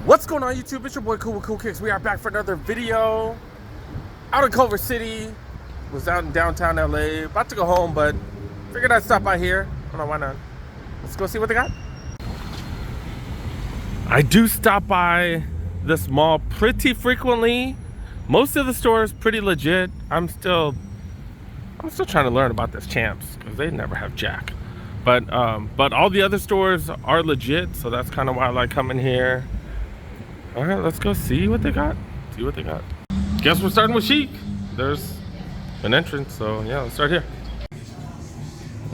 What's going on YouTube? It's your boy Cool with Cool Kicks. We are back for another video. Out in Culver City. Was out in downtown LA. About to go home, but figured I'd stop by here. I don't know, why not? Let's go see what they got. I do stop by this mall pretty frequently. Most of the stores pretty legit. I'm still trying to learn about this Champs because they never have jack. But all the other stores are legit, so that's kind of why I like coming here. All right, let's go see what they got. Guess we're starting with Chic. There's an entrance, so yeah, let's start here.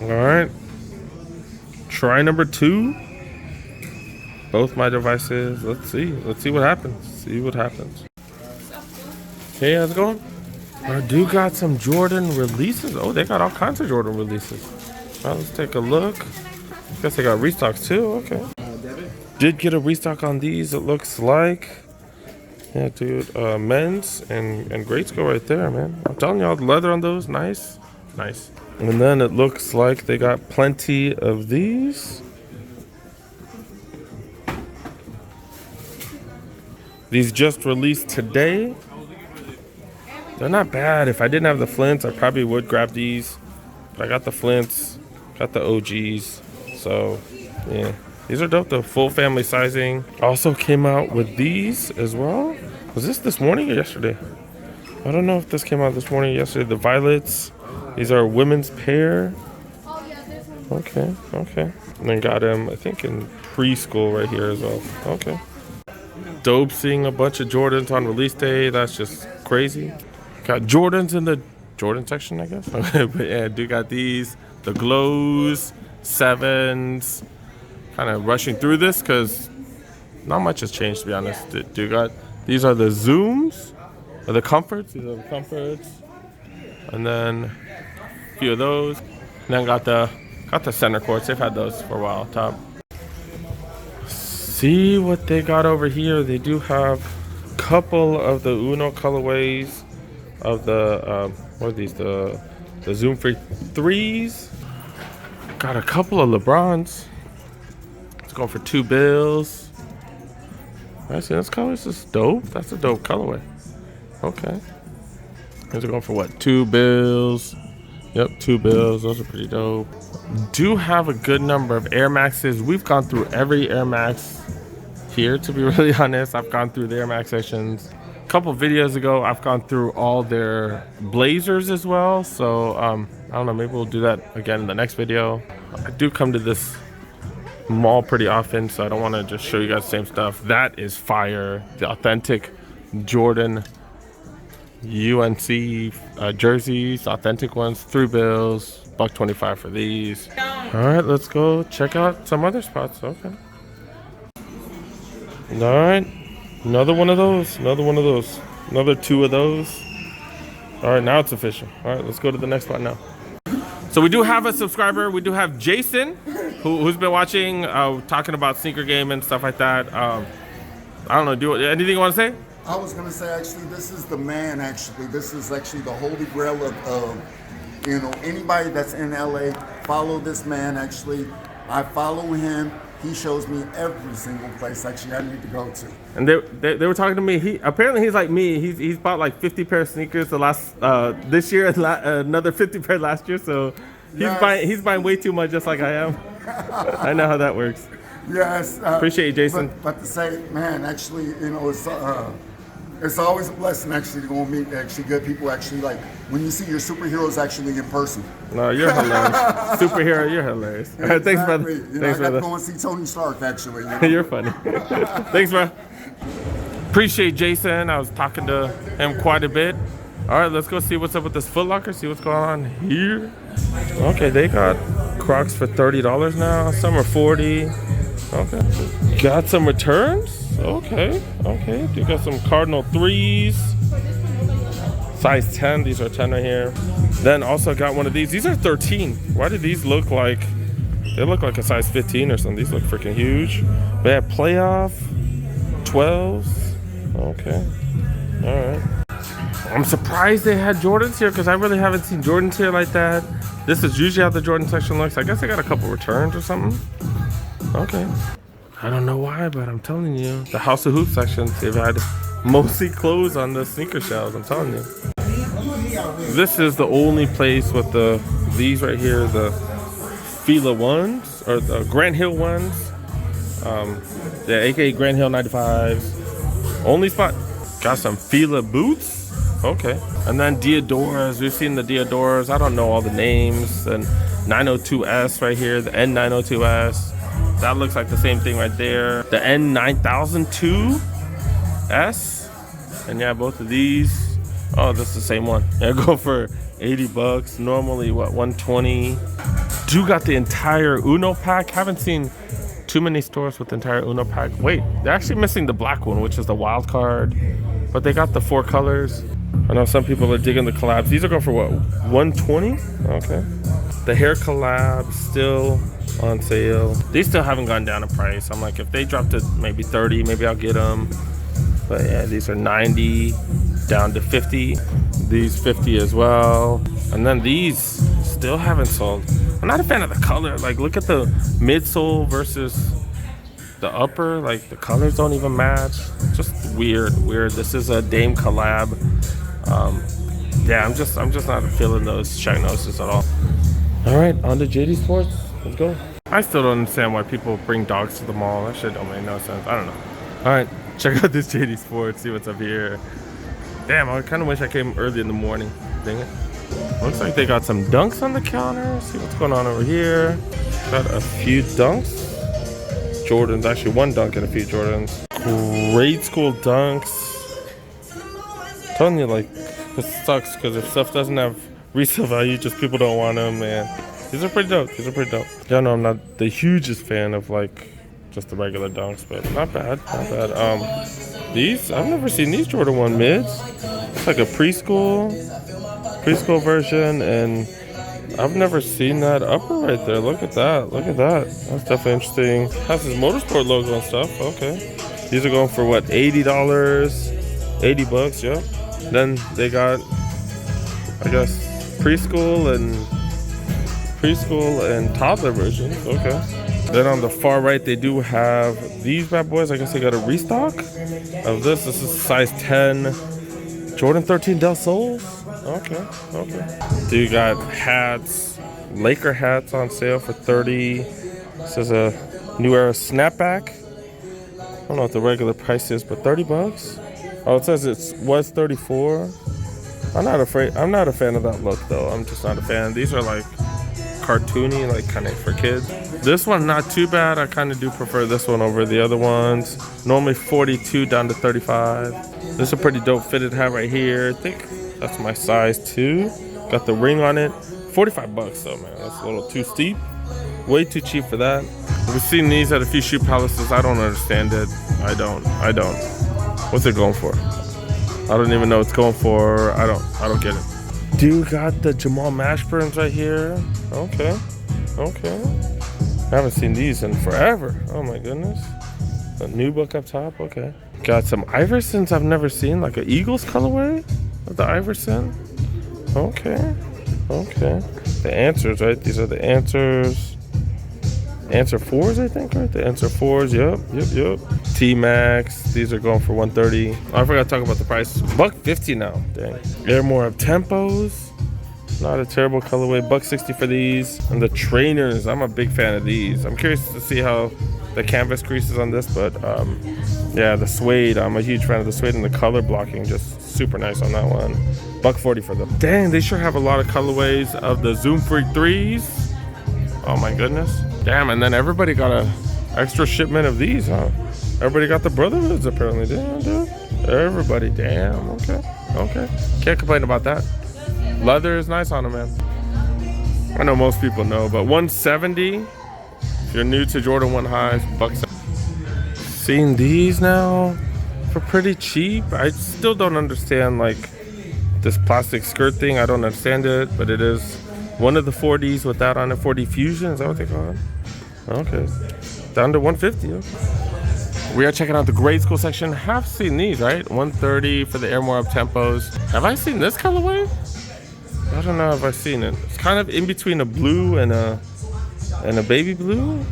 All right. Try number 2. Both my devices. Let's see what happens. Hey, how's it going? I do got some Jordan releases. Oh, they got all kinds of Jordan releases. All right, let's take a look. Guess they got restocks too. Okay. Did get a restock on these, it looks like. Yeah, dude, men's and greats go right there, man. I'm telling y'all, the leather on those, nice. And then it looks like they got plenty of these. These just released today. They're not bad. If I didn't have the Flints, I probably would grab these. But I got the Flints, got the OGs, so yeah. These are dope, the full family sizing. Also came out with these as well. Was this morning or yesterday? I don't know if this came out this morning or yesterday. The violets. These are women's pair. Okay. And then got them, I think, in preschool right here as well. Okay. Dope seeing a bunch of Jordans on release day. That's just crazy. Got Jordans in the Jordan section, I guess. But yeah, do got these. The glows, 7s. Kind of rushing through this because not much has changed, to be honest. Do got these are the Zooms or the Comforts. These are the Comforts, and then a few of those. And then got the center courts. They've had those for a while. Top. See what they got over here. They do have a couple of the Uno colorways of the what are these? The Zoom Free 3s. Got a couple of LeBrons. Going for 2 bills. I see this color. This is dope. That's a dope colorway. Okay. These are going for what? 2 bills. Yep, 2 bills. Those are pretty dope. Do have a good number of Air Maxes. We've gone through every Air Max here, to be really honest. I've gone through the Air Max sections. A couple videos ago, I've gone through all their Blazers as well. So I don't know. Maybe we'll do that again in the next video. I do come to this mall pretty often, so I don't want to just show you guys the same stuff. That is fire. The authentic Jordan UNC jerseys, authentic ones, 3 bills, $1.25 for these. All right, let's go check out some other spots. Okay. All right, another one of those, another 2 of those. All right, now it's official. All right, let's go to the next spot now. So we do have a subscriber. We do have Jason, who's been watching, talking about sneaker game and stuff like that. I don't know. Anything you want to say? I was going to say, actually, this is the man, actually. This is actually the holy grail of anybody that's in LA. Follow this man, actually. I follow him. He shows me every single place, actually, I need to go to. And they were talking to me. He's like me. He's bought like 50 pair of sneakers this year, and another 50 pair last year. So he's buying way too much, just like I am. I know how that works. Yes. Appreciate you, Jason. But to say, man, actually, it's always a blessing, actually, to go and meet actually good people. Actually, like when you see your superheroes actually in person. No, you're hilarious. Superhero, you're hilarious. Exactly. Thanks, brother. I got to go and see Tony Stark, actually. You're funny. Thanks, bro. Appreciate Jason. I was talking to him quite a bit. All right, let's go see what's up with this Foot Locker, see what's going on here. Okay, they got Crocs for $30 now. Some are $40. Okay. Got some returns? Okay. You got some Cardinal 3s. Size 10. These are 10 right here. Then also got one of these. These are 13. Why do these look like... They look like a size 15 or something. These look freaking huge. They have playoff 12s. Okay. All right. I'm surprised they had Jordans here because I really haven't seen Jordans here like that. This is usually how the Jordan section looks. I guess I got a couple returns or something. Okay. I don't know why, but I'm telling you, the House of Hoops section, they've had mostly clothes on the sneaker shelves. I'm telling you. This is the only place with these right here, the Fila ones or the Grand Hill ones. Yeah, aka Grand Hill 95s. Only spot. Got some Fila boots. Okay. And then Diodoras. We've seen the Diodoras. I don't know all the names. And 902S right here, the N902S. That looks like the same thing right there. The N9002S. And yeah, both of these. Oh, that's the same one. They go for 80 bucks. Normally, what, 120. Do got the entire Uno pack. Haven't seen too many stores with the entire Uno pack. Wait, they're actually missing the black one, which is the wild card. But they got the 4 colors. I know some people are digging the collabs. These are going for what, 120? Okay. The hair collab still on sale. These still haven't gone down in price. I'm like, if they dropped to maybe 30, maybe I'll get them. But yeah, these are 90 down to 50. These 50 as well. And then these still haven't sold. I'm not a fan of the color. Like, look at the midsole versus the upper. Like, the colors don't even match. Just weird. This is a Dame collab. Yeah, I'm just not feeling those Shagnoses at all. All right, on to JD Sports. Let's go. I still don't understand why people bring dogs to the mall. That shit don't make no sense. I don't know. All right, check out this JD Sports. See what's up here. Damn, I kind of wish I came early in the morning. Dang it. Looks like they got some dunks on the counter. See what's going on over here. Got a few dunks. Jordans, actually one dunk and a few Jordans. Grade school dunks. I'm telling you, like, it sucks because if stuff doesn't have resale value, just people don't want them, man. These are pretty dope. Yeah, no, I'm not the hugest fan of like just the regular dunks, but not bad. These, I've never seen these Jordan 1 mids. It's like a preschool version, and I've never seen that upper right there. Look at that. That's definitely interesting. Has his motorsport logo and stuff. Okay. These are going for what, $80? 80 bucks, yep. Then they got, I guess, preschool and toddler versions. Okay. Then on the far right, they do have these bad boys. I guess they got a restock of this. This is size 10 Jordan 13 Del Sols. Okay. So you got hats, Laker hats on sale for 30. This is a New Era snapback. I don't know what the regular price is, but 30 bucks. Oh, it says it was 34. I'm not a fan of that look though. I'm just not a fan. These are like cartoony, like kind of for kids. This one not too bad. I kind of do prefer this one over the other ones. Normally 42 down to 35. This is a pretty dope fitted hat right here. I think that's my size 2. Got the ring on it. 45 bucks though, man. That's a little too steep. Way too cheap for that. We've seen these at a few shoe palaces. I don't understand it. I don't. What's it going for? I don't even know what it's going for. I don't get it. Dude got the Jamal Mashburns right here. Okay. I haven't seen these in forever. Oh my goodness. A new book up top. Okay. Got some Iversons I've never seen, like an Eagles colorway of the Iverson. Okay. The answers, right? These are the answers. Answer 4s, I think, right? The answer 4s, yep. T-Max, these are going for 130. Oh, I forgot to talk about the price. $150 now, dang. Air More Up Tempos, not a terrible colorway. $160 for these. And the trainers, I'm a big fan of these. I'm curious to see how the canvas creases on this, but yeah, the suede, I'm a huge fan of the suede, and the color blocking, just super nice on that one. $140 for them. Dang, they sure have a lot of colorways of the Zoom Freak 3s. Oh my goodness. Damn, and then everybody got a extra shipment of these, huh? Everybody got the Brotherhoods apparently. Damn, dude. Everybody, damn, okay. Can't complain about that. Leather is nice on them, man. I know most people know, but 170. If you're new to Jordan 1 highs, $170. Seeing these now for pretty cheap. I still don't understand like this plastic skirt thing. I don't understand it, but it is one of the 4Ds with that on it. 4D Fusion, is that what they call it? Okay. Down to 150. Okay. We are checking out the grade school section. Have seen these, right? 130 for the Air More Up Tempos. Have I seen this colorway? I don't know if I've seen it. It's kind of in between a blue and a baby blue.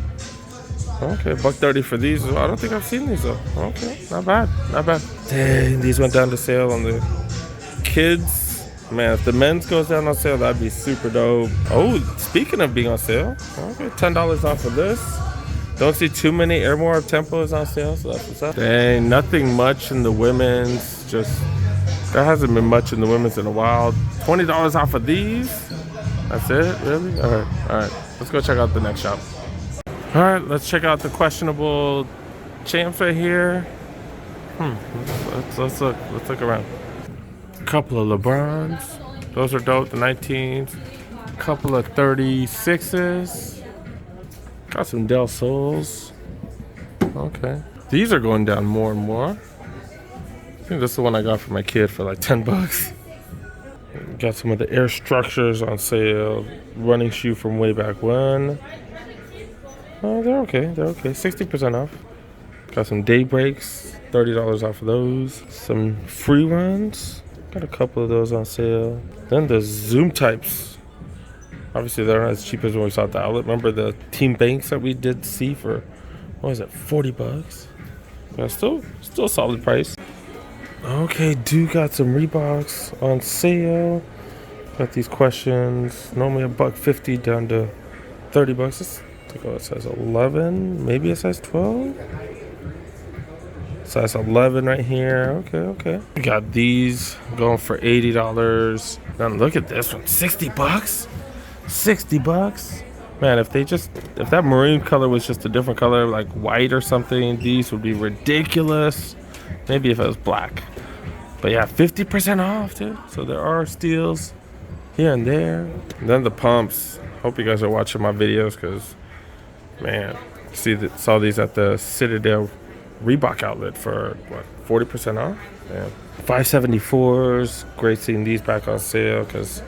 Okay, $1.30 for these. I don't think I've seen these though. Okay, not bad, not bad. Dang, these went down to sale on the kids. Man, if the men's goes down on sale, that'd be super dope. Oh, speaking of being on sale, okay, $10 off of this. Don't see too many Airmore of Tempos on sale, so that's what's up. Dang, nothing much in the women's. Just, there hasn't been much in the women's in a while. $20 off of these. That's it, really? All right. Let's go check out the next shop. All right, let's check out the questionable champs right here. Let's look around. A couple of LeBrons. Those are dope, the 19s. A couple of 36s. Got some Del Sols. Okay. These are going down more and more. I think this is the one I got for my kid for like $10. Got some of the Air Structures on sale. Running shoe from way back when. Oh, they're okay. 60% off. Got some Daybreaks. $30 off of those. Some free runs. Got a couple of those on sale. Then the Zoom types. Obviously, they're not as cheap as when we saw at the outlet. Remember the Team Banks that we did see for, what was it, $40? Yeah, still a solid price. Okay, got some Reeboks on sale. Got these questions. Normally $1.50 down to $30. Let's take a look at size 11, maybe a size 12. Size 11 right here. Okay. We got these going for $80. Now look at this one, $60. $60. Man, if that maroon color was just a different color, like white or something, these would be ridiculous. Maybe if it was black. But yeah, 50% off, dude. So there are steals here and there. And then the pumps. Hope you guys are watching my videos, because, man, saw these at the Citadel Reebok outlet for, what, 40% off? Yeah. 574s. Great seeing these back on sale, because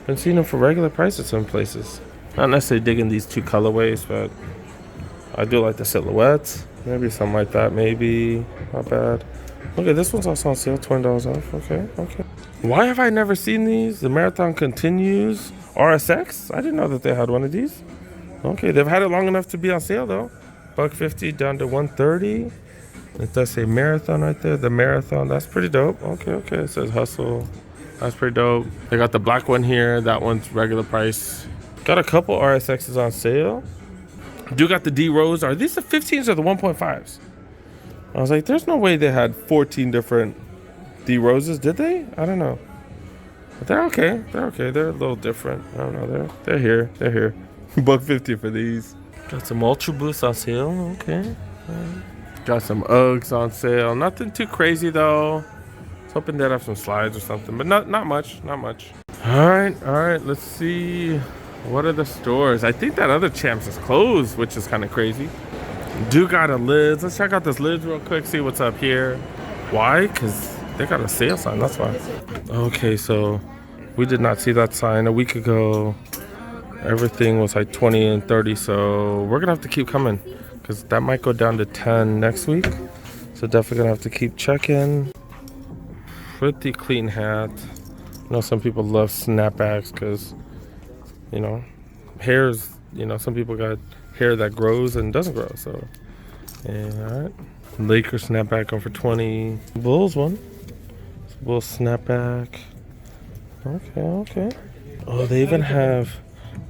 I've been seeing them for regular price at some places. Not necessarily digging these two colorways, but I do like the silhouettes. Maybe something like that, maybe. Not bad. Okay, this one's also on sale, $20 off. Okay. Why have I never seen these? The Marathon Continues RSX? I didn't know that they had one of these. Okay, they've had it long enough to be on sale though. $1.50 down to $1.30. It does say Marathon right there. The Marathon, that's pretty dope. Okay. It says Hustle. That's pretty dope. They got the black one here. That one's regular price. Got a couple RSXs on sale. Got the D Rose. Are these the 15s or the 1.5s? I was like, there's no way they had 14 different D Roses, did they? I don't know. But they're okay. They're a little different. I don't know. They're here. $1.50 for these. Got some Ultra Boosts on sale. Okay. Got some Uggs on sale. Nothing too crazy though. I was hoping they'd have some slides or something, but not much. All right. Let's see. What are the stores? I think that other Champs is closed, which is kind of crazy. Got a Lids. Let's check out this Lids real quick, see what's up here. Why? Because they got a sale sign, that's why. Okay, so we did not see that sign a week ago. Everything was like 20 and 30, so we're gonna have to keep coming, because that might go down to 10 next week. So definitely gonna have to keep checking. Pretty clean hat. I know some people love snapbacks because, you know, hair's, some people got hair that grows and doesn't grow, so yeah. All right, Lakers snapback going for 20. Bulls one. Bulls snapback. Okay. Oh, they even have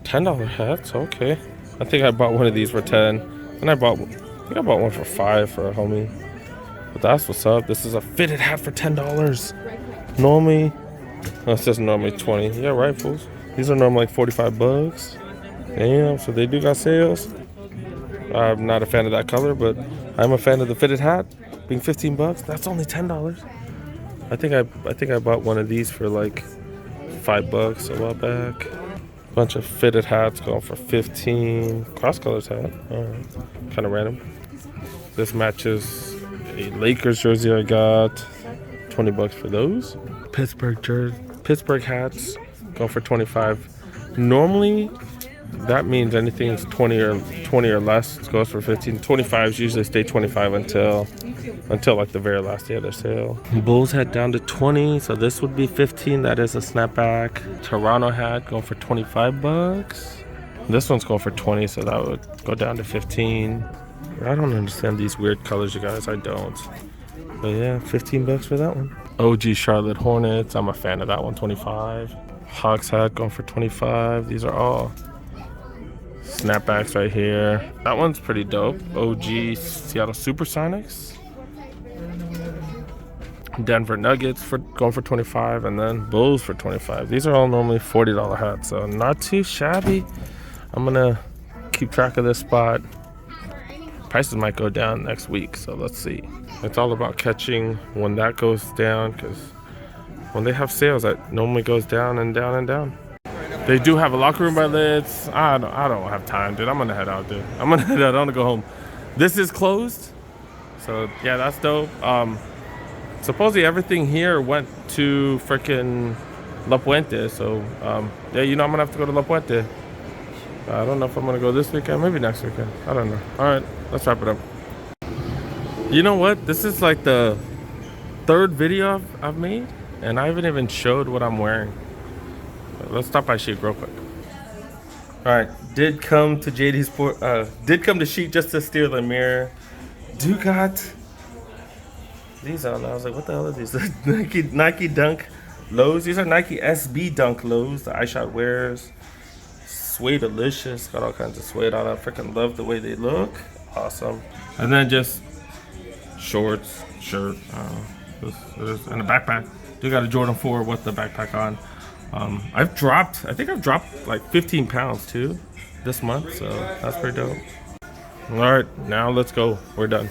$10 hats. Okay, I think I bought one of these for 10, and I bought one for 5 for a homie. But that's what's up. This is a fitted hat for $10. Normally, it says normally 20. Yeah, right, fools. These are normally like $45. Damn, so they do got sales. I'm not a fan of that color, but I'm a fan of the fitted hat being $15. That's only $10. I think I bought one of these for like $5 a while back. Bunch of fitted hats going for 15. Cross colors hat. Alright. Kind of random. This matches a Lakers jersey I got. $20 for those. Pittsburgh hats going for 25. Normally that means anything's 20 or less goes for 15. 25s usually stay 25 until like the very last day of their sale. Bulls hat down to 20, so this would be 15. That is a snapback. Toronto hat going for $25. This one's going for 20, so that would go down to 15. I don't understand these weird colors, you guys. I don't. But yeah, 15 bucks for that one. OG Charlotte Hornets. I'm a fan of that one. 25. Hawks hat going for 25. These are all snapbacks right here. That one's pretty dope. OG Seattle Supersonics. Denver Nuggets for going for 25, and then Bulls for 25. These are all normally $40 hats, so not too shabby. I'm gonna keep track of this spot. Prices might go down next week, so let's see. It's all about catching when that goes down, because when they have sales, that normally goes down and down and down. They do have a locker room by Lids. I don't have time, dude. I'm gonna head out, dude. I'm gonna head out. I wanna go home. This is closed, so yeah, that's dope. Supposedly everything here went to freaking La Puente, so yeah, you know I'm gonna have to go to La Puente. I don't know if I'm gonna go this weekend, maybe next weekend. I don't know. All right, let's wrap it up. You know what? This is like the third video I've made, and I haven't even showed what I'm wearing. Let's stop by Chic real quick. All right, did come to JD Sport. Did come to Chic just to steal the mirror. Do got these on. I was like, what the hell are these? Nike Dunk lows. These are Nike SB Dunk lows. The iShot wears. Suede delicious. Got all kinds of suede on. I freaking love the way they look. Awesome. And then just shorts, shirt, and a backpack. Do got a Jordan 4 with the backpack on. I think I've dropped like 15 pounds too this month, so that's pretty dope. All right, now let's go. We're done.